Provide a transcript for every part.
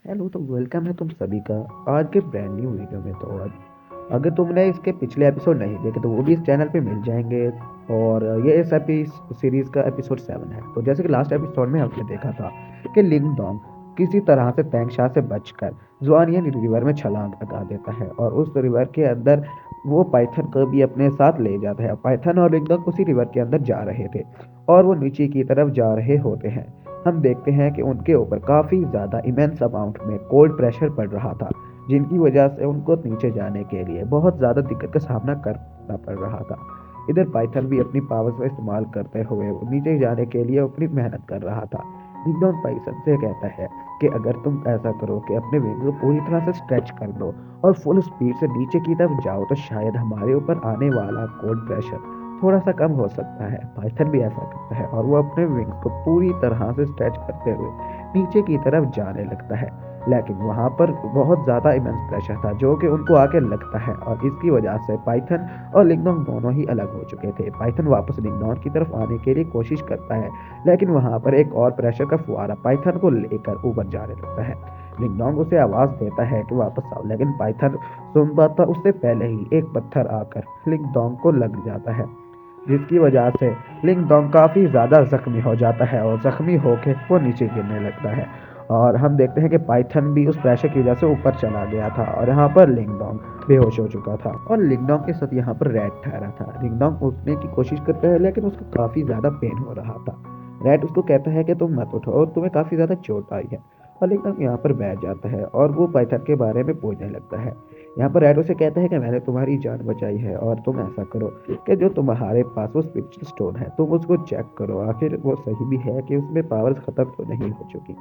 Hello, तो welcome है तुम सभी का आज के ब्रांड न्यू वीडियो में। तो आज अगर तुमने इसके पिछले एपिसोड नहीं देखे तो वो भी इस चैनल पे मिल जाएंगे। और ये इस सीरीज का एपिसोड 7 है। तो जैसे कि लास्ट एपिसोड में हमने देखा था कि लिंग डोंग किसी तरह से तैंगशा से बचकर जुआनियन रिवर में छलांग लगा देता है और उस रिवर के अंदर वो पाइथन को भी अपने साथ ले जाता है। पाइथन और लिंग डोंग उसी रिवर के अंदर जा रहे थे और वो नीचे की तरफ जा रहे होते हैं। हम देखते हैं कि उनके ऊपर काफ़ी ज़्यादा इमेंस अमाउंट में कोल्ड प्रेशर पड़ रहा था, जिनकी वजह से उनको नीचे जाने के लिए बहुत ज़्यादा दिक्कत का सामना करना पड़ रहा था। इधर पाइथन भी अपनी पावर्स का इस्तेमाल करते हुए नीचे जाने के लिए अपनी मेहनत कर रहा था। निगडॉन पाइथन से कहता है कि अगर तुम ऐसा करो कि अपने विंग को पूरी तरह से स्ट्रेच कर दो और फुल स्पीड से नीचे की तरफ जाओ तो शायद हमारे ऊपर आने वाला कोल्ड प्रेशर थोड़ा सा कम हो सकता है। पाइथन भी ऐसा करता है और वो अपने विंग्स को पूरी तरह से स्ट्रेच करते हुए नीचे की तरफ जाने लगता है। लेकिन वहाँ पर बहुत ज़्यादा इमेंस प्रेशर था जो कि उनको आके लगता है और इसकी वजह से पाइथन और लिंगडोंग दोनों ही अलग हो चुके थे। पाइथन वापस लिंगडोंग की तरफ आने के लिए कोशिश करता है, लेकिन वहाँ पर एक और प्रेशर का फुहारा पाइथन को लेकर ऊपर जाने लगता है। लिंगडोंग उसे आवाज़ देता है कि वापस आओ, लेकिन पाइथन सुन पाता उससे पहले ही एक पत्थर आकर लिंगडोंग को लग जाता है, जिसकी वजह से लिंग डोंग काफ़ी ज़्यादा ज़ख्मी हो जाता है और ज़ख्मी होकर वो नीचे गिरने लगता है। और हम देखते हैं कि पाइथन भी उस प्रेशर की वजह से ऊपर चला गया था और यहाँ पर लिंग डोंग बेहोश हो चुका था और लिंग डोंग के साथ यहाँ पर रैट ठहरा था। लिंग डोंग उठने की कोशिश करता है, लेकिन उसको काफ़ी ज़्यादा पेन हो रहा था। रैट उसको कहता है कि तुम मत उठो और तुम्हें काफ़ी ज़्यादा चोट आई है। और लिंग डोंग यहाँ पर बैठ जाता है और वो पाइथन के बारे में पूछने लगता है। यहाँ पर रैट उसे कहता है कि मैंने तुम्हारी जान बचाई है और तुम ऐसा करो कि जो तुम्हारे पास वो स्पिरिचुअल स्टोन है तुम उसको चेक करो, आखिर वो सही भी है कि उसमें पावर्स खत्म तो नहीं हो चुकी।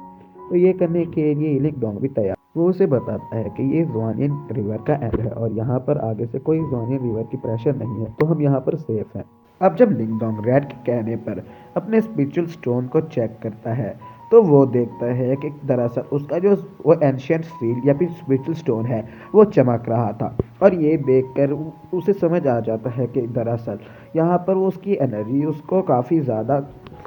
तो ये करने के लिए लिंग डोंग भी तैयार। वो उसे बताता है कि ये जुआनियन रिवर का एंड है और यहाँ पर आगे से कोई जुआनियन रिवर की प्रेशर नहीं है, तो हम यहाँ पर सेफ हैं। अब जब लिंग डोंग रैट के कहने पर अपने स्पिरिचुअल स्टोन को चेक करता है तो वो देखता है कि दरअसल उसका जो वो एंशियंट फील्ड या फिर स्पिरिचुअल स्टोन है वो चमक रहा था। और ये देखकर उसे समझ आ जाता है कि दरअसल यहाँ पर वो उसकी एनर्जी उसको काफ़ी ज़्यादा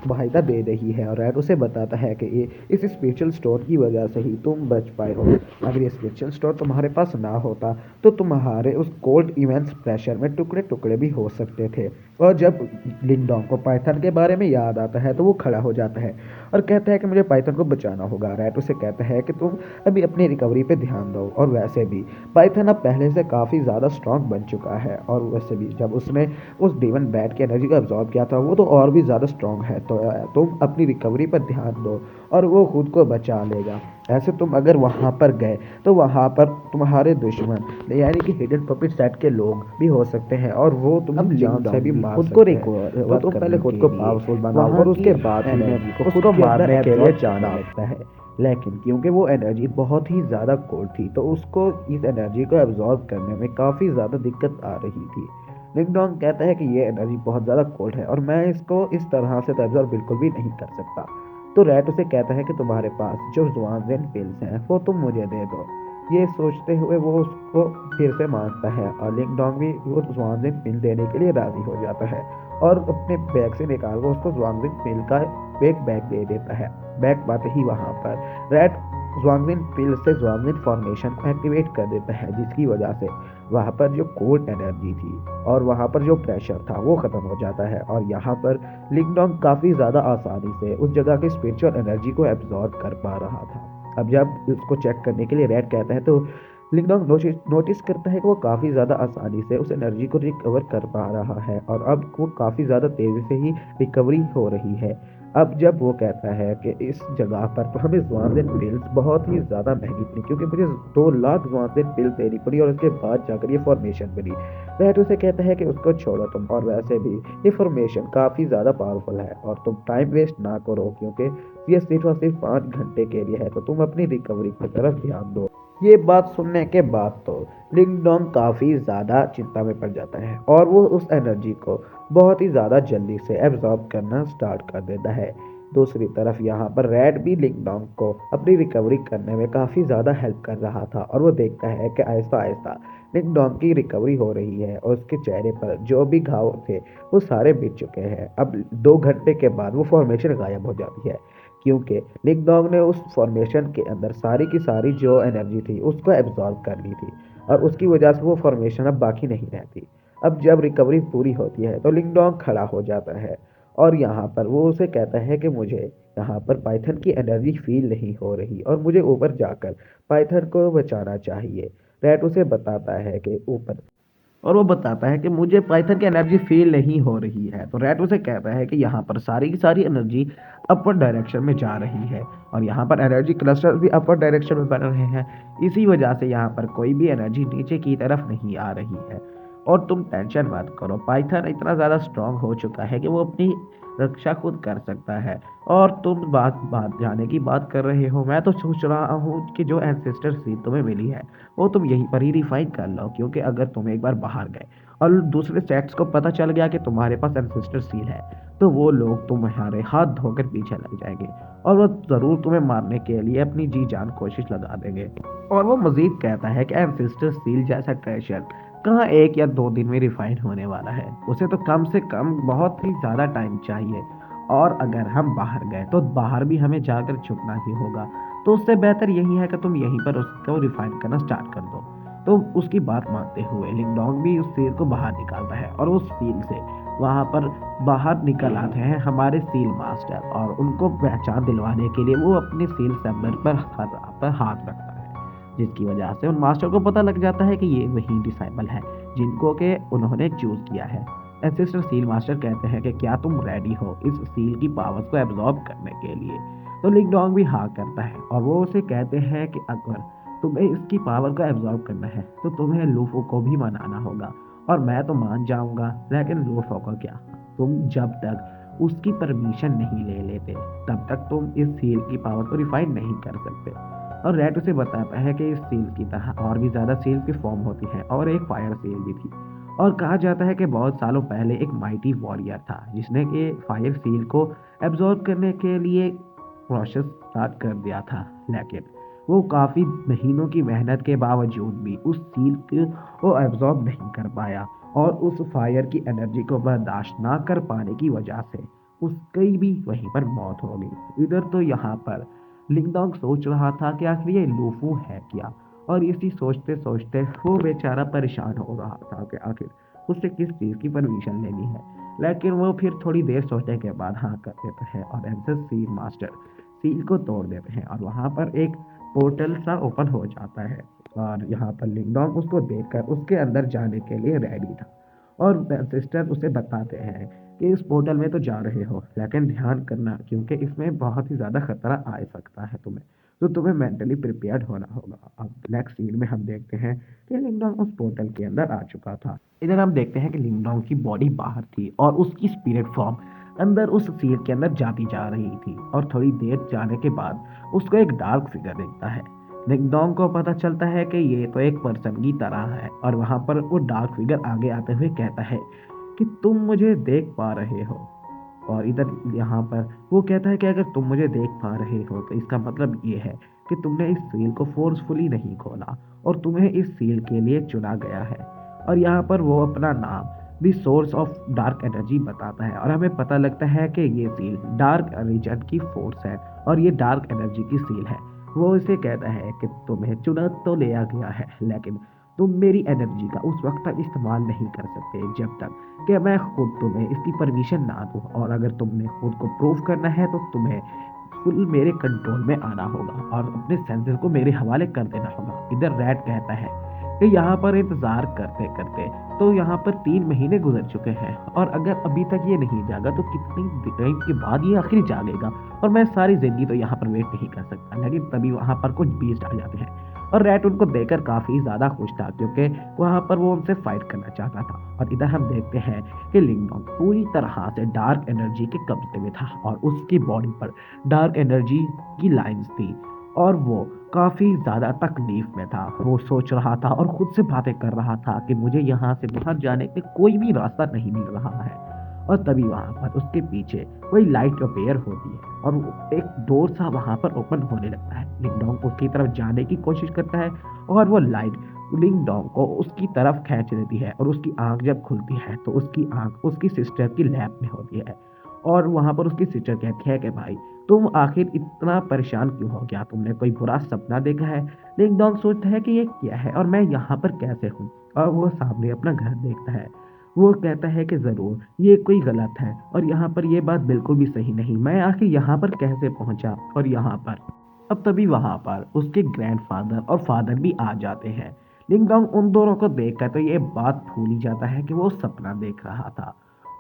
फायदा दे रही है। और रैड उसे बताता है कि ये इस स्पिरिचुअल स्टोन की वजह से ही तुम बच पाए हो। अगर ये स्पिरिचुअल स्टोन तुम्हारे पास ना होता तो तुम्हारे उस कोल्ड इमेंस प्रेशर में टुकड़े टुकड़े भी हो सकते थे। और जब लिंगडोंग को पाइथन के बारे में याद आता है तो वो खड़ा हो जाता है और कहता है कि मुझे पाइथन को बचाना होगा। रैट उसे कहता है कि तुम अभी अपनी रिकवरी पे ध्यान दो। और वैसे भी पाइथन अब पहले से काफ़ी ज़्यादा स्ट्रांग बन चुका है और वैसे भी जब उसने उस डेमन बैट की एनर्जी को एब्जॉर्ब किया था वो तो और भी ज़्यादा स्ट्रांग है। तो तुम अपनी रिकवरी पर ध्यान दो और वो खुद को बचा लेगा। ऐसे तुम अगर वहाँ पर गए तो वहाँ पर तुम्हारे दुश्मन यानी कि हिडन पपिट सेट के लोग भी हो सकते हैं और वो तुम्हें जान से भी मार खुद को सकते हैं। तो रिकवर तुम पहले करने खुद के को लिए पावरफुल बनाओ वहाँ और की उसके बाद तुम्हें एनर्जी को खुद उसको के मारने अंदर के लिए एब्जॉर्ब जाना करना लगता है। लेकिन क्योंकि वो एनर्जी बहुत ही ज़्यादा कोल्ड थी तो उसको इस एनर्जी को एब्जॉर्ब करने में काफ़ी ज़्यादा दिक्कत आ रही थी। लिंगडोंग कहता है कि ये एनर्जी बहुत ज़्यादा कोल्ड है और मैं इसको इस तरह से तो एब्जॉर्ब बिल्कुल भी नहीं कर सकता। तो रैट उसे कहता है कि तुम्हारे पास जो ज़ुआनज़ेन पिल्स हैं वो तुम मुझे दे दो। ये सोचते हुए वो उसको फिर से मांगता है और लिंगडोंग भी वो ज़ुआनज़ेन पिल देने के लिए राज़ी हो जाता है और अपने बैग से निकाल कर उसको ज़ुआनज़ेन पिल का एक बैग दे देता है। बैग पाते ही वहाँ पर रैट ज़ुआनज़ेन पिल से ज़ुआनज़ेन फॉर्मेशन को एक्टिवेट कर देता है, जिसकी वजह से वहाँ पर जो कोल्ड एनर्जी थी और वहाँ पर जो प्रेशर था वो ख़त्म हो जाता है। और यहाँ पर लिंगडोंग काफ़ी ज़्यादा आसानी से उस जगह की स्पिरिचुअल एनर्जी को एब्जॉर्ब कर पा रहा था। अब जब उसको चेक करने के लिए रैट कहता है तो लिंगडोंग नोटिस करता है कि वो काफ़ी ज़्यादा आसानी से उस एनर्जी को रिकवर कर पा रहा है और अब वो काफ़ी ज़्यादा तेज़ी से ही रिकवरी हो रही है। अब जब वो कहता है कि इस जगह पर तो हमें ज़्वानदेन पिल्स बहुत ही ज़्यादा महंगी पड़ी क्योंकि मुझे 2 लाख ज़्वानदेन पिल देनी पड़ी और उसके बाद जाकर ये फॉर्मेशन बनी। वह उसे कहता है कि उसको छोड़ो तुम, और वैसे भी ये फॉर्मेशन काफ़ी ज़्यादा पावरफुल है और तुम टाइम वेस्ट ना करो क्योंकि ये सिर्फ और सिर्फ 5 घंटे के लिए है, तो तुम अपनी रिकवरी की तरफ ध्यान दो। ये बात सुनने के बाद तो लिंगडोंग काफ़ी ज़्यादा चिंता में पड़ जाता है और वो उस एनर्जी को बहुत ही ज़्यादा जल्दी से एब्जॉर्ब करना स्टार्ट कर देता है। दूसरी तरफ यहाँ पर रैड भी लिंगडोंग को अपनी रिकवरी करने में काफ़ी ज़्यादा हेल्प कर रहा था और वो देखता है कि आहिस्ता आहिस्ता लिंगडोंग की रिकवरी हो रही है और उसके चेहरे पर जो भी घाव थे वो सारे मिट चुके हैं। अब 2 घंटे के बाद वो फॉर्मेशन गायब हो जाती है। क्योंकि लिंगडोंग ने उस फॉर्मेशन के अंदर सारी की सारी जो एनर्जी थी उसको एब्जॉर्ब कर ली थी और उसकी वजह से वो फॉर्मेशन अब बाकी नहीं रहती। अब जब रिकवरी पूरी होती है तो लिंगडोंग खड़ा हो जाता है और यहाँ पर वो उसे कहता है कि मुझे यहाँ पर पाइथन की एनर्जी फील नहीं हो रही और मुझे ऊपर जाकर पाइथन को बचाना चाहिए। रैट उसे बताता है कि ऊपर और वो बताता है कि मुझे पाइथन की एनर्जी फील नहीं हो रही है। तो रैट उसे कहता है कि यहाँ पर सारी की सारी एनर्जी अपर डायरेक्शन में जा रही है और यहाँ पर एनर्जी क्लस्टर भी अपर डायरेक्शन में बन रहे हैं। इसी वजह से यहाँ पर कोई भी एनर्जी नीचे की तरफ नहीं आ रही है और तुम टेंशन मत करो, पाइथन इतना ज़्यादा स्ट्रांग हो चुका है कि वो अपनी रक्षा खुद कर सकता है। और तुम बात बात जाने की बात कर रहे हो, मैं तो सोच रहा हूँ कि जो एंसेस्टर सीड तुम्हें मिली है वो तुम यहीं पर ही रिफाइन कर लो, क्योंकि अगर तुम एक बार बाहर गए और दूसरे सेक्ट्स को पता चल गया कि तुम्हारे पास एंसेस्टर सील है तो वो लोग तुम्हारे हाथ धोकर पीछे लग जाएंगे और वो ज़रूर तुम्हें मारने के लिए अपनी जी जान कोशिश लगा देंगे। और वो मजीद कहता है कि एंसेस्टर सील जैसा ट्रेजर कहाँ 1 या 2 दिन में रिफाइन होने वाला है, उसे तो कम से कम बहुत ही ज़्यादा टाइम चाहिए। और अगर हम बाहर गए तो बाहर भी हमें जाकर छुपना ही होगा, तो उससे बेहतर यही है कि तुम यहीं पर उसको रिफाइन करना स्टार्ट कर दो। तो उसकी बात मानते हुए लिंगडोंग भी उस सील को बाहर निकालता है और उस सील से वहां पर बाहर निकल आते हैं हमारे सील मास्टर और उनको पहचान दिलवाने के लिए वो अपने सील सैम्बल पर हाथ रखता है, जिसकी वजह से उन मास्टर को पता लग जाता है कि ये वही डिसाइबल है जिनको के उन्होंने चूज किया है। एंसेस्टर सील मास्टर कहते हैं कि क्या तुम रेडी हो इस सील की पावर्स को एब्जॉर्ब करने के लिए। तो लिंगडोंग भी हाँ करता है और वो उसे कहते हैं कि अगर तुम्हें इसकी पावर को एब्जॉर्ब करना है तो तुम्हें लूफो को भी मनाना होगा। और मैं तो मान जाऊंगा, लेकिन लूफो को क्या, तुम जब तक उसकी परमिशन नहीं ले लेते तब तक तुम इस सील की पावर को रिफाइन नहीं कर सकते। और रेड उसे बताता है कि इस सील की तरह और भी ज्यादा सील की फॉर्म होती है और एक फायर सील भी थी। और कहा जाता है कि बहुत सालों पहले एक माइटी वॉरियर था जिसने कि फायर सील को एब्जॉर्ब करने के लिए प्रोसेस स्टार्ट कर दिया था, लेकिन वो काफ़ी महीनों की मेहनत के बावजूद भी उस सील को एब्जॉर्ब नहीं कर पाया और उस फायर की एनर्जी को बर्दाश्त ना कर पाने की वजह से उसकी भी वहीं पर मौत हो गई। इधर तो यहाँ पर लिंगडोंग सोच रहा था कि आखिर ये लूफू है क्या, और इसी सोचते सोचते वो बेचारा परेशान हो रहा था कि आखिर उससे किस चीज़ की परमिशन लेनी है। लेकिन वो फिर थोड़ी देर सोचने के बाद हाँ कर देता है और एंसेस सील मास्टर सील को तोड़ देते हैं और वहाँ पर एक पोर्टल सा ओपन हो जाता है। और यहाँ पर लिंगडोंग उसको देखकर उसके अंदर जाने के लिए रेडी था और सिस्टर उसे बताते हैं कि इस पोर्टल में तो जा रहे हो, लेकिन ध्यान करना क्योंकि इसमें बहुत ही ज़्यादा खतरा आ सकता है तुम्हें, तो तुम्हें मेंटली प्रिपेयर्ड होना होगा। अब नेक्स्ट सीन में हम देखते हैं कि लिंगडोंग उस पोर्टल के अंदर आ चुका था। इधर हम देखते हैं कि लिंगडोंग की बॉडी बाहर थी और उसकी स्पिरिट फॉर्म अंदर उस सील के अंदर जाती जा रही थी और थोड़ी देर जाने के बाद उसको एक डार्क फिगर दिखता है। लिंगडोंग को पता चलता है कि ये तो एक पर्सन की तरह है और वहां पर वो डार्क फिगर आगे आते हुए कहता है कि तुम मुझे देख पा रहे हो। और इधर यहाँ पर वो कहता है कि अगर तुम मुझे देख पा रहे हो तो इसका मतलब ये है कि तुमने इस सील को फोर्सफुली नहीं खोला और तुम्हें इस सील के लिए चुना गया है। और यहाँ पर वो अपना नाम the source of dark energy बताता है और हमें पता लगता है कि ये सील डार्क रीजन की फोर्स है और ये डार्क एनर्जी की सील है। वो इसे कहता है कि तुम्हें चुना तो लिया गया है, लेकिन तुम मेरी एनर्जी का उस वक्त तक इस्तेमाल नहीं कर सकते जब तक कि मैं खुद तुम्हें इसकी परमिशन ना दूँ। और अगर तुमने खुद को प्रूव करना है तो तुम्हें फुल मेरे कंट्रोल में आना होगा और अपने सेंसेस को मेरे हवाले कर देना होगा। इधर रैट कहता है कि यहाँ पर इंतजार करते करते तो यहाँ पर 3 महीने गुजर चुके हैं और अगर अभी तक ये नहीं जागा तो कितनी टाइम के बाद ये आखिर जागेगा, और मैं सारी जिंदगी तो यहाँ पर वेट नहीं कर सकता। लेकिन तभी वहाँ पर कुछ बीस्ट आ जाते हैं और रैट उनको देखकर काफी ज्यादा खुश था क्योंकि वहां पर वो उनसे फाइट करना चाहता था। और इधर हम देखते हैं कि लिंगडोंग पूरी तरह से डार्क एनर्जी के कब्जे में था और उसकी बॉडी पर डार्क एनर्जी की लाइंस थी और वो काफी ज्यादा तकलीफ में था। वो सोच रहा था और खुद से बातें कर रहा था कि मुझे यहाँ से बाहर जाने के कोई भी रास्ता नहीं मिल रहा है। और तभी वहां पर उसके पीछे कोई लाइट अपेयर होती है और एक डोर सा वहां पर ओपन होने लगता है। लिंगडोंग उसकी तरफ जाने की कोशिश करता है और वो लाइट लिंगडोंग को उसकी तरफ खींच देती है और उसकी आंख जब खुलती है तो उसकी आंख उसकी सिस्टर की लैब में होती है। और वहां पर उसकी सिस्टर कहती है कि भाई तुम आखिर इतना परेशान क्यों हो? क्या तुमने कोई बुरा सपना देखा है? लिंग डोंग सोचता है कि ये क्या है और मैं यहाँ पर कैसे हूँ? और वो सामने अपना घर देखता है। वो कहता है कि ज़रूर ये कोई गलत है और यहाँ पर ये बात बिल्कुल भी सही नहीं। मैं आखिर यहाँ पर कैसे पहुँचा? और यहाँ पर अब तभी वहाँ पर उसके ग्रैंडफ़ादर और फ़ादर भी आ जाते हैं। लिंग डोंग उन दोनों को देखकर तो ये बात भूल ही जाता है कि वो सपना देख रहा था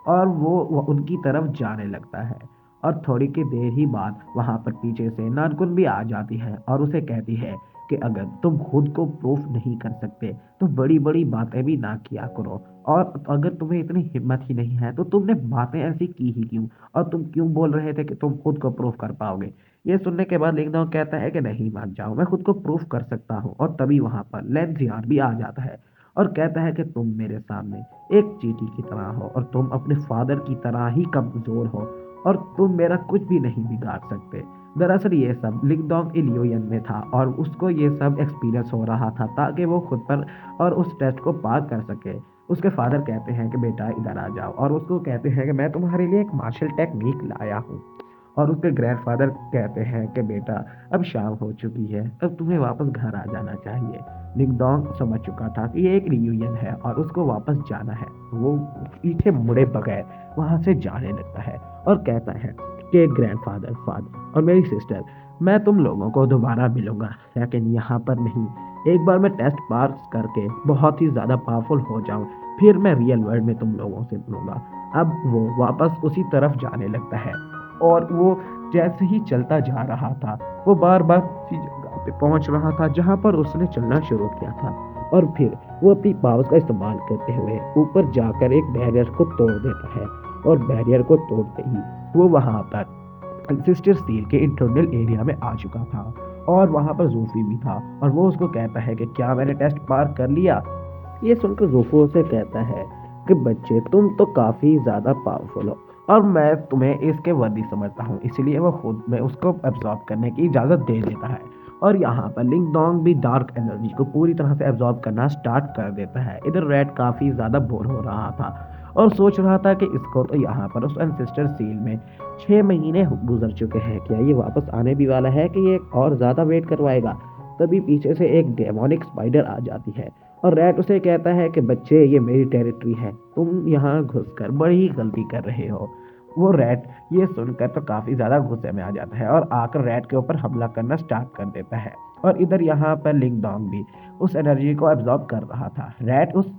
और वो उनकी तरफ जाने लगता है। और थोड़ी की देर ही बाद वहाँ पर पीछे से नारकुन भी आ जाती है और उसे कहती है कि अगर तुम खुद को प्रूफ नहीं कर सकते तो बड़ी बड़ी बातें भी ना किया करो, और अगर तुम्हें इतनी हिम्मत ही नहीं है तो तुमने बातें ऐसी की ही क्यों, और तुम क्यों बोल रहे थे कि तुम खुद को प्रूफ कर पाओगे? ये सुनने के बाद लिंगडोंग कहता है कि नहीं मान जाओ, मैं खुद को प्रूफ कर सकता हूँ। और तभी वहाँ पर लेंजियार भी आ जाता है और कहता है कि तुम मेरे सामने एक चींटी की तरह हो और तुम अपने फादर की तरह ही कमजोर हो और तुम मेरा कुछ भी नहीं बिगाड़ सकते। दरअसल ये सब लिंगडोंग इल्यूजन में था और उसको ये सब एक्सपीरियंस हो रहा था ताकि वो खुद पर और उस टेस्ट को पार कर सके। उसके फादर कहते हैं कि बेटा इधर आ जाओ, और उसको कहते हैं कि मैं तुम्हारे लिए एक मार्शल टेक्निक लाया हूँ। और उसके ग्रैंडफादर कहते हैं कि बेटा अब शाम हो चुकी है, अब तुम्हें वापस घर आ जाना चाहिए। लिंगडोंग समझ चुका था कि ये एक रियूनियन है और उसको वापस जाना है। वो पीछे मुड़े बगैर वहां से जाने लगता है और कहता है कि ग्रैंडफादर, फादर और मेरी सिस्टर, मैं तुम लोगों को दोबारा मिलूंगा, लेकिन यहाँ पर नहीं। एक बार मैं टेस्ट पास करके बहुत ही ज़्यादा पावरफुल हो जाऊं, फिर मैं रियल वर्ल्ड में तुम लोगों से मिलूंगा। अब वो वापस उसी तरफ जाने लगता है और वो जैसे ही चलता जा रहा था वो बार बार उसी जगह पे पहुंच रहा था जहां पर उसने चलना शुरू किया था। और फिर वो अपनी पावर्स का इस्तेमाल करते हुए ऊपर जाकर एक बैरियर को तोड़ देता है, और बैरियर को तोड़ते ही वो वहां पर सिस्टर सील के इंटरनल एरिया में आ चुका था। और वहां पर जूफी भी था और वो उसको कहता है कि क्या मैंने टेस्ट पार कर लिया? ये सुनकर जूफी उसे कहता है कि बच्चे, तुम तो काफी ज्यादा पावरफुल हो और मैं तुम्हें इसके वर्दी समझता हूँ, इसीलिए वो खुद में उसको एब्जॉर्ब करने की इजाज़त दे देता है। और यहाँ पर लिंगडोंग भी डार्क एनर्जी को पूरी तरह से एब्जॉर्ब करना स्टार्ट कर देता है। इधर रेड काफ़ी ज़्यादा बोर हो रहा था और सोच रहा था कि इसको तो यहाँ पर उस एंसेस्टर सील में 6 महीने गुजर चुके हैं, क्या ये वापस आने भी वाला है कि ये और ज़्यादा वेट करवाएगा? तभी पीछे से एक डेमोनिक स्पाइडर आ जाती है और रैट उसे कहता है कि बच्चे, ये मेरी टेरिटरी है, तुम यहाँ घुसकर बड़ी गलती कर रहे हो। वो रैट ये सुनकर तो काफी ज्यादा गुस्से में आ जाता है और आकर रैट के ऊपर हमला करना स्टार्ट कर देता है। और इधर यहाँ पर लिंगडोंग भी उस एनर्जी को एब्जॉर्ब कर रहा था। रैट उस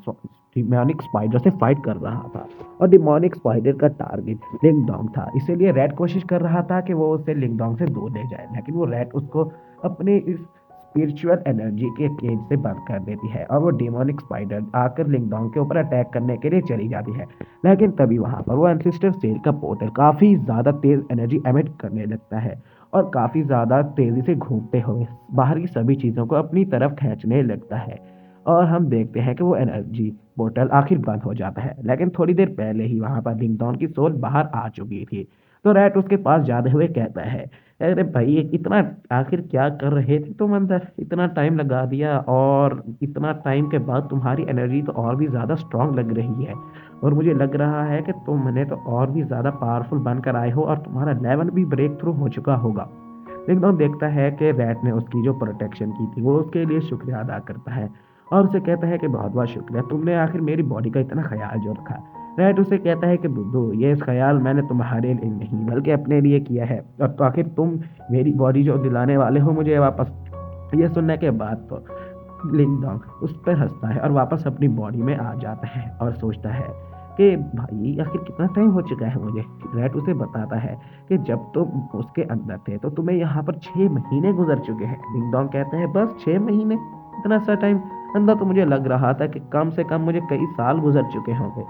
डिमोनिक स्पाइडर से फाइट कर रहा था और डिमोनिक स्पाइडर का टारगेट लिंगडोंग था, इसीलिए रैट कोशिश कर रहा था कि वो उसे लिंगडोंग से दूर ले जाए, लेकिन वो रैट उसको अपने इस स्पिरिचुअल एनर्जी के केज से बंद कर देती है और वो डेमोनिक स्पाइडर आकर लिंगडोंग के ऊपर अटैक करने के लिए चली जाती है। लेकिन तभी वहां पर वो एंसेस्टर सेल का पोर्टल काफी ज्यादा तेज एनर्जी एमिट करने लगता है और काफी ज्यादा तेजी से घूमते हुए बाहर की सभी चीजों को अपनी तरफ खींचने लगता है। और हम देखते हैं कि वो एनर्जी पोर्टल आखिर बंद हो जाता है, लेकिन थोड़ी देर पहले ही वहां पर लिंगडोंग की सोल बाहर आ चुकी थी। तो रैट उसके पास जाते हुए कहता है, अरे भाई इतना आखिर क्या कर रहे थे तुम अंदर? इतना टाइम लगा दिया और इतना टाइम के बाद तुम्हारी एनर्जी तो और भी ज़्यादा स्ट्रांग लग रही है, और मुझे लग रहा है कि तुमने तो और भी ज़्यादा पावरफुल बनकर आए हो और तुम्हारा लेवल भी ब्रेक थ्रू हो चुका होगा। लेकिन देखता है कि रैट ने उसकी जो प्रोटेक्शन की थी वो उसके लिए शुक्रिया अदा करता है और उसे कहता है कि बहुत बहुत शुक्रिया, तुमने आखिर मेरी बॉडी का इतना ख्याल जो रखा। रैट उसे कहता है कि बुद्धू, ये ख्याल मैंने तुम्हारे लिए नहीं बल्कि अपने लिए किया है, और तो आखिर तुम मेरी बॉडी जो दिलाने वाले हो मुझे वापस। ये सुनने के बाद तो लिंगडोंग उस पर हंसता है और वापस अपनी बॉडी में आ जाता है और सोचता है कि भाई आखिर कितना टाइम हो चुका है मुझे। रैट उसे बताता है कि जब तुम उसके अंदर थे तो तुम्हें यहाँ पर 6 महीने गुजर चुके हैं। लिंगडोंग कहता है बस 6 महीने? इतना सा टाइम? अंदर तो मुझे लग रहा था कि कम से कम मुझे कई साल गुजर चुके होंगे।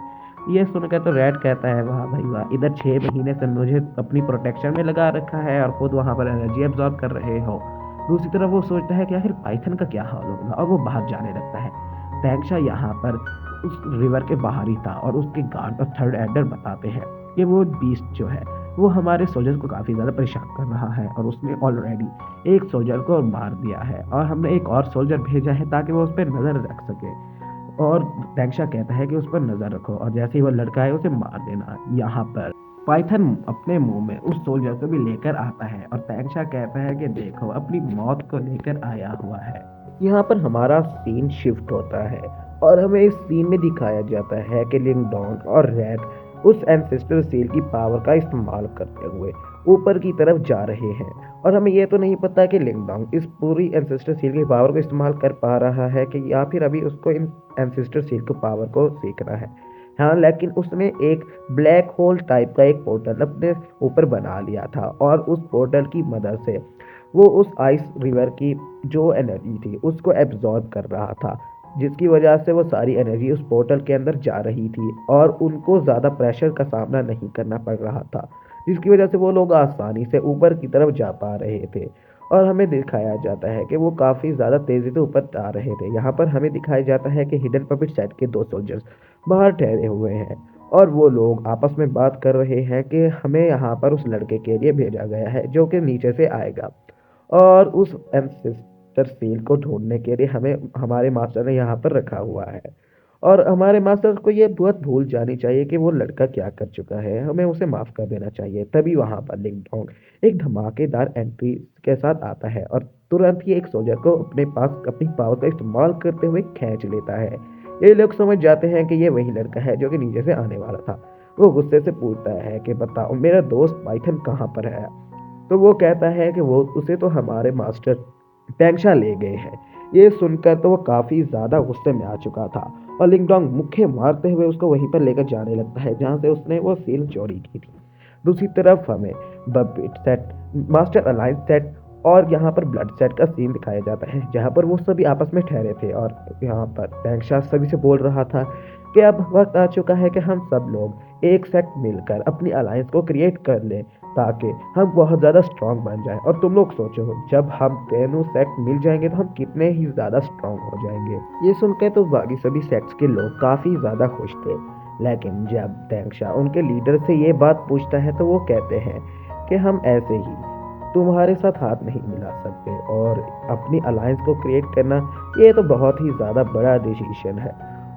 ये सुनकर तो रैट कहता है, वाह भाई वाह, इधर 6 महीने से मुझे अपनी प्रोटेक्शन में लगा रखा है और खुद वहां पर एनर्जी एब्जॉर्ब कर रहे हो। दूसरी तरफ वो सोचता है कि आखिर पाइथन का क्या हाल होगा, और वो बाहर जाने लगता है। टैंक्शा यहाँ पर उस रिवर के बाहर ही था और उसके गार्ड और थर्ड एडर बताते हैं कि वो बीस्ट जो है वो हमारे सोल्जर को काफ़ी ज़्यादा परेशान कर रहा है और उसने ऑलरेडी एक सोल्जर को मार दिया है और हमने एक और सोल्जर भेजा है ताकि वो उस पर नज़र रख सके। और टैंक्शा कहता है कि उस पर नज़र रखो और जैसे ही वो लड़का है उसे मार देना। यहाँ पर पाइथन अपने मुंह में उस सोल्जर को भी लेकर आता है और तैंक्षा कहता है कि देखो अपनी मौत को लेकर आया हुआ है। यहाँ पर हमारा सीन शिफ्ट होता है और हमें इस सीन में दिखाया जाता है कि लिंगडोंग और रेड उस एंसेस्टर सील की पावर का इस्तेमाल करते हुए ऊपर की तरफ जा रहे हैं। और हमें यह तो नहीं पता कि लिंगडोंग इस पूरी एंसेस्टर सील की पावर को इस्तेमाल कर पा रहा है कि या फिर अभी उसको इन एंसेस्टर सील की पावर को सीखना है। हाँ, लेकिन उसने एक ब्लैक होल टाइप का एक पोर्टल अपने ऊपर बना लिया था और उस पोर्टल की मदद से वो उस आइस रिवर की जो एनर्जी थी उसको एब्जॉर्ब कर रहा था, जिसकी वजह से वो सारी एनर्जी उस पोर्टल के अंदर जा रही थी और उनको ज़्यादा प्रेशर का सामना नहीं करना पड़ रहा था, जिसकी वजह से वो लोग आसानी से ऊपर की तरफ जा पा रहे थे। और हमें दिखाया जाता है कि वो काफ़ी ज़्यादा तेज़ी से ऊपर आ रहे थे। यहाँ पर हमें दिखाया जाता है कि हिडन पपेट सेट के दो सोल्जर्स बाहर ठहरे हुए हैं और वो लोग आपस में बात कर रहे हैं कि हमें यहाँ पर उस लड़के के लिए भेजा गया है जो कि नीचे से आएगा और उस एंसेस्टर सील को ढूंढने के लिए हमें हमारे मास्टर ने यहाँ पर रखा हुआ है। और हमारे मास्टर को ये बहुत भूल जानी चाहिए कि वो लड़का क्या कर चुका है, हमें उसे माफ़ कर देना चाहिए। तभी वहाँ पर लिंगडोंग एक धमाकेदार एंट्री के साथ आता है और तुरंत ही एक सोल्जर को अपने पास अपनी पावर का इस्तेमाल करते हुए खींच लेता है। ये लोग समझ जाते हैं कि ये वही लड़का है जो कि नीचे से आने वाला था। वो गुस्से से पूछता है कि बताओ मेरा दोस्त पाइथन कहाँ पर है। तो वो कहता है कि वो उसे तो हमारे मास्टर पेंगशा ले गए हैं। ये सुनकर तो वो काफ़ी ज़्यादा गुस्से में आ चुका था और लिंगडोंग मुक्के मारते हुए उसको वहीं पर लेकर जाने लगता है जहाँ से उसने वो सील चोरी की थी। दूसरी तरफ हमें बबिट सेट, मास्टर अलायंस सेट और यहाँ पर ब्लड सेट का सीन दिखाया जाता है जहाँ पर वो सभी आपस में ठहरे थे और यहाँ पर पेंगशा सभी से बोल रहा था कि अब वक्त आ चुका है कि हम सब लोग एक सेट मिलकर अपनी अलायंस को क्रिएट कर लें ताकि हम बहुत ज़्यादा स्ट्रांग बन जाएं। और तुम लोग सोचो जब हम तीनों सेक्ट मिल जाएंगे तो हम कितने ही ज़्यादा स्ट्रांग हो जाएंगे। ये सुनकर तो बाकी सभी सेक्ट्स के लोग काफ़ी ज़्यादा खुश थे, लेकिन जब तेंगशा उनके लीडर से ये बात पूछता है तो वो कहते हैं कि हम ऐसे ही तुम्हारे साथ हाथ नहीं मिला सकते और अपनी अलायंस को क्रिएट करना ये तो बहुत ही ज़्यादा बड़ा डिसीजन है।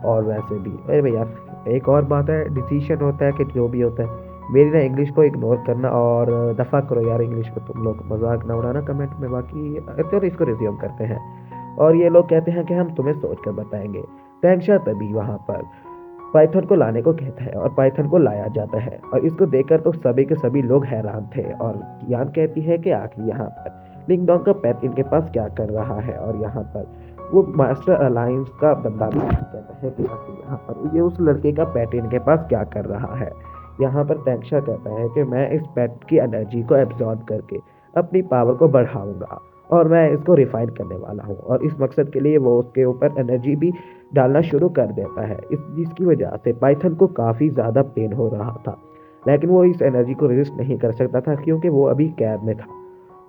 और वैसे भी अरे भैया एक और बात है, डिसीजन होता है कि जो भी होता है, मेरी ना इंग्लिश को इग्नोर करना और दफ़ा करो यार इंग्लिश को, तुम लोग मजाक ना उड़ाना कमेंट में। बाकी चलो इसको रिज्यूम करते हैं। और ये लोग कहते हैं कि हम तुम्हें सोच कर बताएंगे। तेंगशा तभी वहाँ पर पाइथन को लाने को कहता है और पाइथन को लाया जाता है और इसको देखकर तो सभी के सभी लोग हैरान थे। और यान कहती है कि आखिर यहाँ पर लिंगडोंग का पेट इनके पास क्या कर रहा है। और यहाँ पर वो मास्टर अलायंस का बंदा भी कहता है कि आखिर यहाँ पर ये उस लड़के का पेट इनके पास क्या कर रहा है। यहाँ पर तेंगशा कहता है कि मैं इस पेट की एनर्जी को एब्जॉर्ब करके अपनी पावर को बढ़ाऊंगा और मैं इसको रिफाइन करने वाला हूँ। और इस मकसद के लिए वो उसके ऊपर एनर्जी भी डालना शुरू कर देता है, इस जिसकी वजह से पाइथन को काफ़ी ज़्यादा पेन हो रहा था, लेकिन वो इस एनर्जी को रेजिस्ट नहीं कर सकता था क्योंकि वो अभी कैद में था।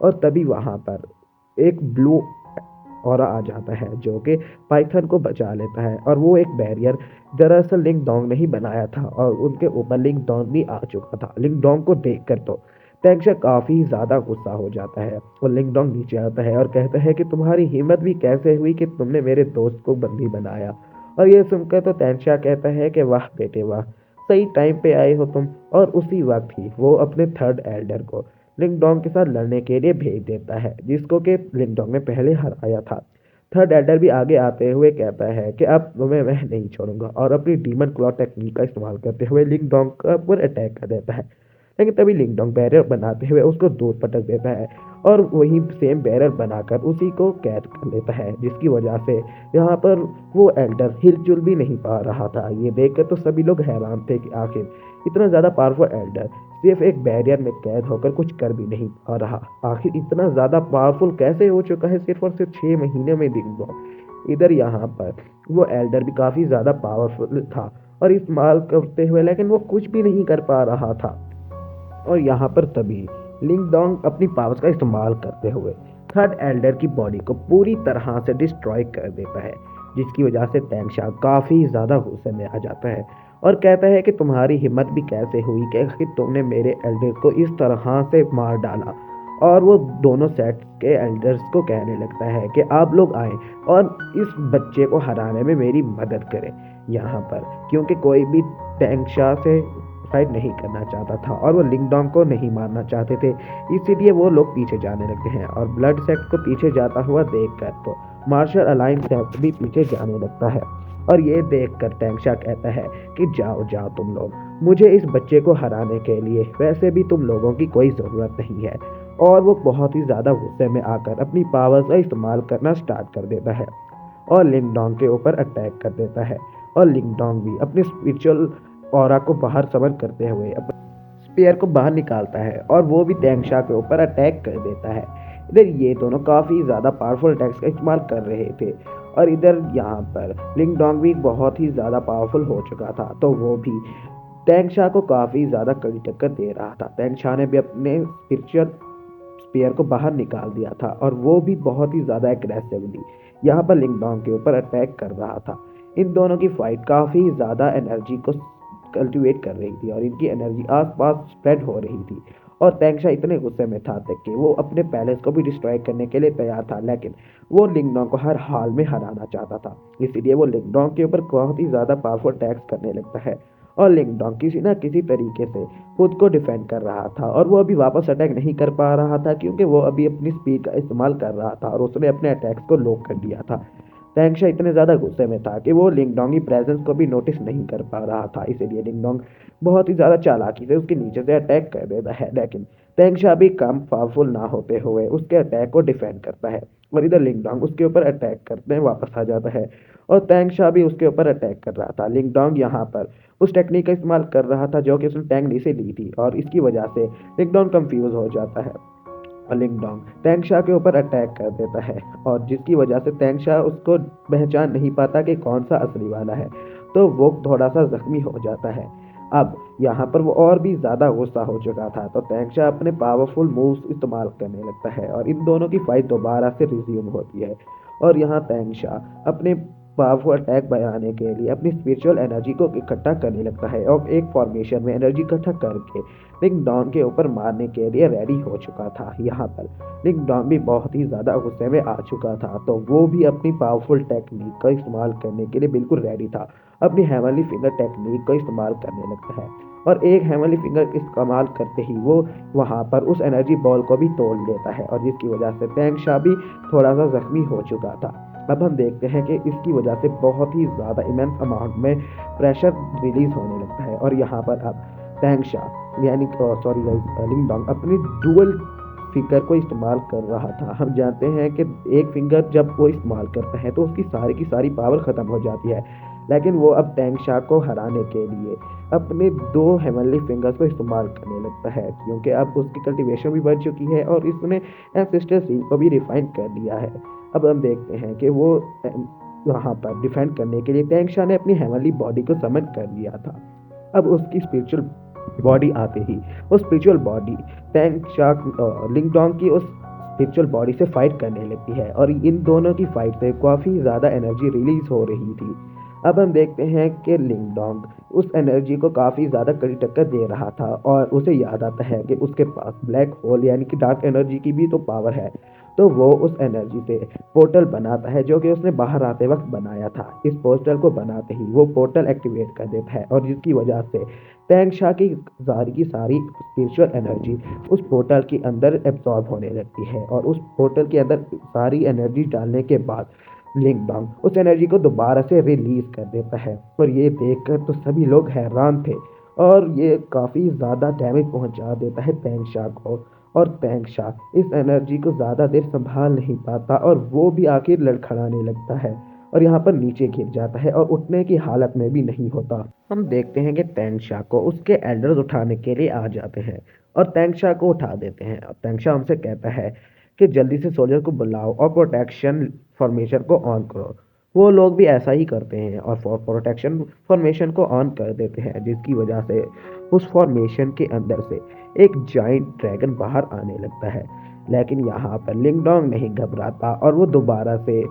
और तभी वहाँ पर एक ब्लू ऑरा आ जाता है जो कि पाइथन को बचा लेता है और वो एक बैरियर दरअसल लिंगडोंग ने ही बनाया था और उनके ऊपर लिंगडोंग भी आ चुका था। लिंगडोंग को देखकर तो तेंगशा काफ़ी ज़्यादा गुस्सा हो जाता है और लिंगडोंग नीचे आता है और कहता है कि तुम्हारी हिम्मत भी कैसे हुई कि तुमने मेरे दोस्त को बंदी बनाया। और ये सुनकर तो तेंगशा कहता है कि वाह बेटे वाह, सही टाइम पे आए हो तुम। और उसी वक्त ही वो अपने थर्ड एल्डर को लिंगडोंग के साथ लड़ने के लिए भेज देता है जिसको कि लिंगडोंग ने पहले हराया था। थर्ड एल्डर भी आगे आते हुए कहता है कि अब तुम्हें मैं नहीं छोड़ूंगा और अपनी डीमन क्लॉ टेक्निक का इस्तेमाल करते हुए लिंगडोंग का पर अटैक कर देता है। लेकिन तभी लिंगडोंग बैरियर बनाते हुए उसको दूर पटक देता है और वही सेम बैरियर बनाकर उसी को कैद कर लेता है, जिसकी वजह से यहाँ पर वो एल्डर हिलजुल भी नहीं पा रहा था। ये देखकर तो सभी लोग हैरान थे कि आखिर इतना ज़्यादा पावरफुल एल्डर सिर्फ एक बैरियर में कैद होकर कुछ कर भी नहीं पा रहा। आखिर इतना ज़्यादा पावरफुल कैसे हो चुका है सिर्फ और सिर्फ 6 महीने में लिंगडोंग। इधर यहाँ पर वो एल्डर भी काफ़ी ज़्यादा पावरफुल था और इस्तेमाल करते हुए, लेकिन वो कुछ भी नहीं कर पा रहा था। और यहाँ पर तभी लिंगडोंग अपनी पावर्स का इस्तेमाल करते हुए थर्ड एल्डर की बॉडी को पूरी तरह से डिस्ट्रॉय कर देता है, जिसकी वजह से तेंगशा काफ़ी ज़्यादा गुस्से में आ जाता है और कहता है कि तुम्हारी हिम्मत भी कैसे हुई कि तुमने मेरे एल्डर को इस तरह से मार डाला। और वो दोनों सेट के एल्डर्स को कहने लगता है कि आप लोग आए और इस बच्चे को हराने में मेरी मदद करें यहाँ पर, क्योंकि कोई भी तेंगशा से फाइट नहीं करना चाहता था और वो लिंग डोंग को नहीं मारना चाहते थे। इसीलिए वो लोग पीछे जाने लगते हैं और ब्लड सेक्ट को पीछे जाता हुआ देखकर तो मार्शल अलायंस सेक्ट भी पीछे जाने लगता है। और ये देखकर टैंगशा कहता है कि जाओ जाओ तुम लोग, मुझे इस बच्चे को हराने के लिए वैसे भी तुम लोगों की कोई ज़रूरत नहीं है। और वो बहुत ही ज़्यादा गुस्से में आकर अपनी पावर्स का इस्तेमाल करना स्टार्ट कर देता है और लिंग डोंग के ऊपर अटैक कर देता है। और लिंग डोंग भी अपने स्पिरिचुअल ऑरा को बाहर समन करते हुए स्पेयर को बाहर निकालता है और वो भी टैंगशा के ऊपर अटैक कर देता है। इधर ये दोनों काफ़ी ज़्यादा पावरफुल अटैक्स का इस्तेमाल कर रहे थे और इधर यहाँ पर लिंग डोंग भी बहुत ही ज़्यादा पावरफुल हो चुका था, तो वो भी टैंगशा को काफ़ी ज़्यादा कड़ी टक्कर दे रहा था। टैंगशा ने भी अपने स्पिरिचुअल स्पेयर को बाहर निकाल दिया था और वो भी बहुत ही ज़्यादा एग्रेसिवली यहाँ पर लिंग डोंग के ऊपर अटैक कर रहा था। इन दोनों की फाइट काफ़ी ज़्यादा एनर्जी को कल्टीवेट कर रही थी और इनकी एनर्जी आसपास स्प्रेड हो रही थी। और टैंगशा इतने गुस्से में था तक कि वो अपने पैलेस को भी डिस्ट्रॉय करने के लिए तैयार था, लेकिन वो लिंग डोंग को हर हाल में हराना चाहता था। इसीलिए वो लिंग डोंग के ऊपर बहुत ही ज़्यादा पावरफुल अटैक्स करने लगता है और लिंग डोंग किसी ना किसी तरीके से खुद को डिफेंड कर रहा था और वो अभी वापस अटैक नहीं कर पा रहा था क्योंकि वो अभी अपनी स्पीड का इस्तेमाल कर रहा था और उसने अपने अटैक्स को लॉक कर दिया था। टैंगशा इतने ज़्यादा गुस्से में था कि वो लिंग डोंग की प्रेजेंस को भी नोटिस नहीं कर पा रहा था। इसीलिए लिंग डोंग बहुत ही ज़्यादा चालाकी से उसके नीचे से अटैक कर देता है, लेकिन टैंगशा भी कम पावरफुल ना होते हुए उसके अटैक को डिफेंड करता है और इधर लिंग डोंग उसके ऊपर अटैक करते वापस आ जाता है और टैंगशा भी उसके ऊपर अटैक कर रहा था। लिंग डोंग यहाँ पर उस टेक्निक का इस्तेमाल कर रहा था जो कि उसने टैंग ली से ली थी और इसकी वजह से लिंग डोंग कंफ्यूज हो जाता है और लिंग डोंग टैंगशा के ऊपर अटैक कर देता है और जिसकी वजह से टैंगशा उसको पहचान नहीं पाता कि कौन सा असली वाला है, तो वो थोड़ा सा जख्मी हो जाता है। अब यहाँ पर वो और भी ज़्यादा गुस्सा हो चुका था, तो टैंगशा अपने पावरफुल मूव्स इस्तेमाल करने लगता है और इन दोनों की फाइट दोबारा से रिज्यूम होती है। और यहाँ टैंगशा अपने पावरफुल अटैक बनाने के लिए अपनी स्पिरिचुअल एनर्जी को इकट्ठा करने लगता है और एक फॉर्मेशन में एनर्जी इकट्ठा करके लिंग डॉन के ऊपर मारने के लिए रेडी हो चुका था। यहाँ पर लिंग डॉन भी बहुत ही ज़्यादा गुस्से में आ चुका था, तो वो भी अपनी पावरफुल टेक्निक का इस्तेमाल करने के लिए बिल्कुल रेडी था। अपनी हेवनली फिंगर टेक्निक का इस्तेमाल करने लगता है और एक हेवनली फिंगर इस्तेमाल करते ही वो वहाँ पर उस एनर्जी बॉल को भी तोड़ लेता है और जिसकी वजह से टैंगशा भी थोड़ा सा जख्मी हो चुका था। अब हम देखते हैं कि इसकी वजह से बहुत ही ज़्यादा इमेंस अमाउंट में प्रेशर रिलीज होने लगता है और यहाँ पर अब टैंगशा यानी सॉरी गाइस लिंग डोंग अपनी डुअल फिंगर को इस्तेमाल कर रहा था। हम जानते हैं कि एक फिंगर जब वो इस्तेमाल करता है तो उसकी सारी की सारी पावर ख़त्म हो जाती है, लेकिन वो अब टैंगशा को हराने के लिए अपने दो हेवनली फिंगर्स को इस्तेमाल करने लगता है क्योंकि अब उसकी कल्टीवेशन भी बढ़ चुकी है और इसने एंसेस्टर सील को भी रिफाइन कर लिया है। अब हम देखते हैं कि वो वहाँ पर डिफेंड करने के लिए टैंगशा ने अपनी हेवनली बॉडी को समन कर लिया था। अब उसकी स्पिरिचुअल बॉडी आते ही वो स्पिरिचुअल बॉडी टैंगशा लिंग डोंग की उस स्पिरिचुअल बॉडी से फाइट करने लगती है और इन दोनों की फाइट से काफ़ी ज़्यादा एनर्जी रिलीज हो रही थी। अब हम देखते हैं कि लिंग डोंग उस एनर्जी को काफ़ी ज़्यादा कड़ी टक्कर दे रहा था और उसे याद आता है कि उसके पास ब्लैक होल यानी कि डार्क एनर्जी की भी तो पावर है, तो वो उस एनर्जी से पोर्टल बनाता है जो कि उसने बाहर आते वक्त बनाया था। इस पोर्टल को बनाते ही वो पोर्टल एक्टिवेट कर देता है और जिसकी वजह से टैंगशा की सारी स्पिरिचुअल एनर्जी उस पोर्टल के अंदर एब्जॉर्ब होने लगती है और उस पोर्टल के अंदर सारी एनर्जी डालने के बाद लिंग डोंग उस एनर्जी को दोबारा से रिलीज कर देता है और ये देखकर तो सभी लोग हैरान थे और ये काफ़ी ज़्यादा डैमेज पहुंचा देता है टैंगशा को और टैंगशा इस एनर्जी को ज़्यादा देर संभाल नहीं पाता और वो भी आखिर लड़खड़ाने लगता है और यहाँ पर नीचे गिर जाता है और उठने की हालत में भी नहीं होता। हम देखते हैं कि टैंगशा को उसके एल्डर्स उठाने के लिए आ जाते हैं और टैंगशा को उठा देते हैं और टैंगशा हमसे कहता है कि जल्दी से सोल्जर को बुलाओ और प्रोटेक्शन फॉर्मेशन को ऑन करो। वो लोग भी ऐसा ही करते हैं और प्रोटेक्शन फॉर्मेशन को ऑन कर देते हैं जिसकी वजह से उस फॉर्मेशन के अंदर से एक जाइंट ड्रैगन बाहर आने लगता है। लेकिन यहाँ पर लिंग डोंग नहीं घबराता और वो दोबारा से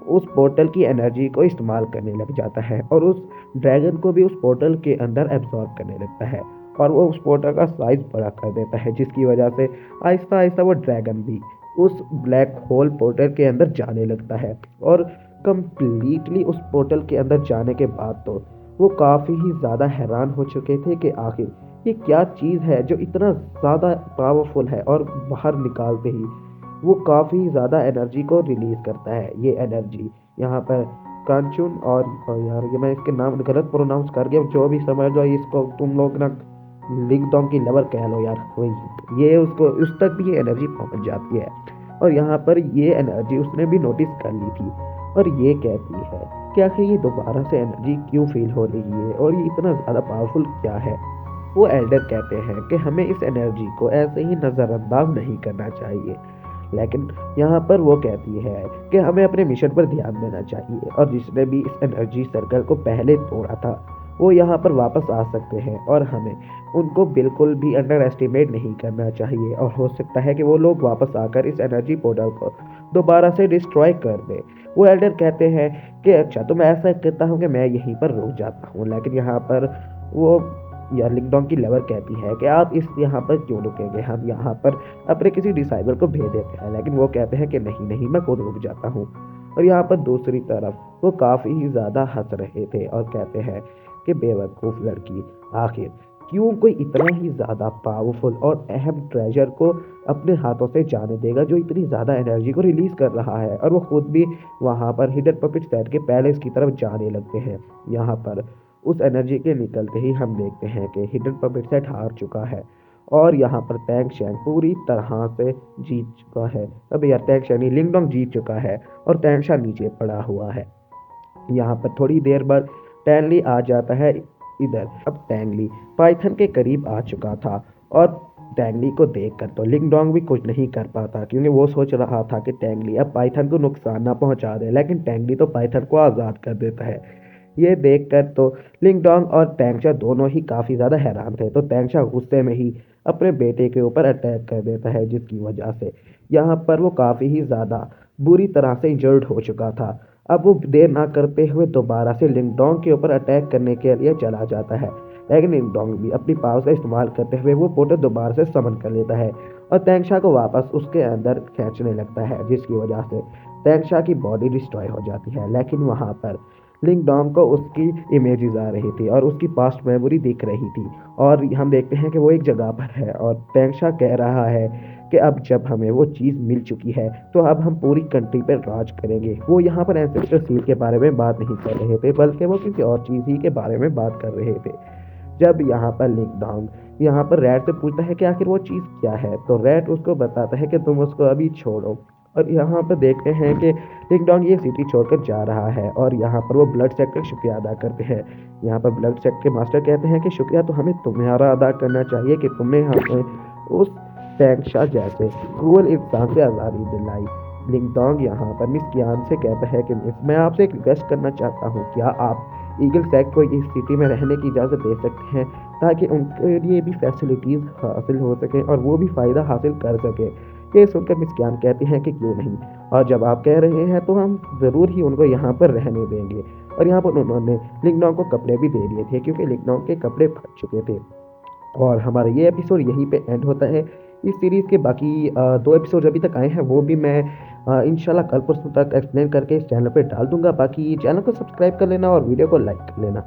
उस पोर्टल की एनर्जी को इस्तेमाल करने लग जाता है और उस ड्रैगन को भी उस पोर्टल के अंदर एब्जॉर्ब करने लगता है और वो उस पोर्टल का साइज बड़ा कर देता है जिसकी वजह से आहिस्ता आहिस्ता वो ड्रैगन भी उस ब्लैक होल पोर्टल के अंदर जाने लगता है और कंप्लीटली उस पोर्टल के अंदर जाने के बाद तो वो काफ़ी ही ज़्यादा हैरान हो चुके थे कि आखिर ये क्या चीज़ है जो इतना ज़्यादा पावरफुल है और बाहर निकालते ही वो काफ़ी ज़्यादा एनर्जी को रिलीज़ करता है। ये एनर्जी यहाँ पर कांचुन और यार ये मैं इसके नाम गलत प्रोनाउंस कर गया, जो भी समझ लो इसको तुम लोग ना लिंगडोंग की लवर कह लो यार, वही ये उसको उस तक भी ये एनर्जी पहुंच जाती है। और यहाँ पर ये एनर्जी उसने भी नोटिस कर ली थी और ये कहती है कि आखिर ये दोबारा से एनर्जी क्यों फील हो रही है और ये इतना ज़्यादा पावरफुल क्या है। वो एल्डर कहते हैं कि हमें इस एनर्जी को ऐसे ही नज़रअंदाज नहीं करना चाहिए, लेकिन यहाँ पर वो कहती है कि हमें अपने मिशन पर ध्यान देना चाहिए और जिसने भी इस एनर्जी सर्कल को पहले तोड़ा था वो यहाँ पर वापस आ सकते हैं और हमें उनको बिल्कुल भी अंडर एस्टिमेट नहीं करना चाहिए और हो सकता है कि वो लोग वापस आकर इस एनर्जी पोर्टल को दोबारा से डिस्ट्रॉय कर दें। वो एल्डर कहते हैं कि अच्छा तो मैं ऐसा कहता हूँ कि मैं यहीं पर रुक जाता हूँ, लेकिन यहाँ पर वो या लिंगडोंग की लवर कहती है कि आप इस यहाँ पर क्यों रुकेंगे, हम यहाँ पर अपने किसी डिसाइबल को भेज देते हैं, लेकिन वो कहते हैं कि नहीं नहीं मैं खुद रुक जाता हूँ। और यहाँ पर दूसरी तरफ वो काफ़ी ही ज़्यादा हंस रहे थे और कहते हैं कि बेवकूफ़ लड़की, आखिर क्यों कोई इतना ही ज़्यादा पावरफुल और अहम ट्रेजर को अपने हाथों से जाने देगा जो इतनी ज़्यादा एनर्जी को रिलीज़ कर रहा है। और वो खुद भी वहाँ पर हिडन पपेट सेट के पैलेस की तरफ जाने लगते हैं। यहाँ पर उस एनर्जी के निकलते ही हम देखते हैं कि हिडन पपेट सेट हार चुका है और यहाँ पर टैंग शैंग पूरी तरह से जीत चुका है। अब यार टैंग शैंग नहीं, लिंगडोंग जीत चुका है और टैंग शा नीचे पड़ा हुआ है। यहाँ पर थोड़ी देर बाद टैनली आ जाता है इधर। अब टैंगली पाइथन के करीब आ चुका था और टैंगली को देखकर तो लिंगडोंग भी कुछ नहीं कर पाता, क्योंकि वो सोच रहा था कि टैंगली अब पाइथन को नुकसान ना पहुंचा दे, लेकिन टैंगली तो पाइथन को आज़ाद कर देता है। ये देखकर तो लिंगडोंग और टैंगशा दोनों ही काफ़ी ज़्यादा हैरान थे, तो टैंगशा गुस्से में ही अपने बेटे के ऊपर अटैक कर देता है, जिसकी वजह से यहाँ पर वो काफ़ी ही ज़्यादा बुरी तरह से इंजर्ड हो चुका था। अब वो देर ना करते हुए दोबारा से लिंगडोंग के ऊपर अटैक करने के लिए चला जाता है, लेकिन लिंगडोंग भी अपनी पावर्स का इस्तेमाल करते हुए वो पोर्टल दोबारा से समन कर लेता है और टैंगशा को वापस उसके अंदर खींचने लगता है, जिसकी वजह से टैंगशा की बॉडी डिस्ट्रॉय हो जाती है। लेकिन वहाँ पर लिंगडोंग को उसकी इमेजेस आ रही थी और उसकी पास्ट मेमोरी दिख रही थी और हम देखते हैं कि वो एक जगह पर है और टैंगशा कह रहा है कि अब जब हमें वो चीज़ मिल चुकी है तो अब हम पूरी कंट्री पर राज करेंगे। वो यहाँ पर एंसेस्टर सील के बारे में बात नहीं कर रहे थे, बल्कि वो किसी और चीज़ ही के बारे में बात कर रहे थे। जब यहाँ पर लिंगडोंग यहाँ पर रैट से पूछता है कि आखिर वो चीज़ क्या है, तो रैट उसको बताता है कि तुम उसको अभी छोड़ो। और यहाँ पर देखते हैं कि लिंगडोंग ये सिटी छोड़कर जा रहा है और यहाँ पर वो ब्लड सेक्ट का शुक्रिया अदा करते हैं। यहाँ पर ब्लड सेक्ट के मास्टर कहते हैं कि शुक्रिया तो हमें तुम्हारा अदा करना चाहिए कि तुमने हमें उस टैंगशा जैसे क्रूअल इंसान से आज़ादी दिलाई। लिंगडोंग यहाँ पर मिस कियान से कहता है कि मिस मैं आपसे एक रिक्वेस्ट करना चाहता हूँ, क्या आप ईगल सैक को इस सिटी में रहने की इजाज़त दे सकते हैं ताकि उनके लिए भी फैसिलिटीज़ हासिल हो सकें और वो भी फ़ायदा हासिल कर सकें। ये सुनकर मिस कियान कहती हैं कि क्यों नहीं, और जब आप कह रहे हैं तो हम ज़रूर ही उनको यहाँ पर रहने देंगे। और यहाँ पर उन्होंने लिंगडोंग को कपड़े भी दे दिए थे, क्योंकि लिंगडोंग के कपड़े फट चुके थे। और हमारा ये एपिसोड यहीं पे एंड होता है। इस सीरीज़ के बाकी 2 एपिसोड अभी तक आए हैं, वो भी मैं इंशाल्लाह कल परसों तक एक्सप्लेन करके इस चैनल पे डाल दूँगा। बाकी चैनल को सब्सक्राइब कर लेना और वीडियो को लाइक कर लेना।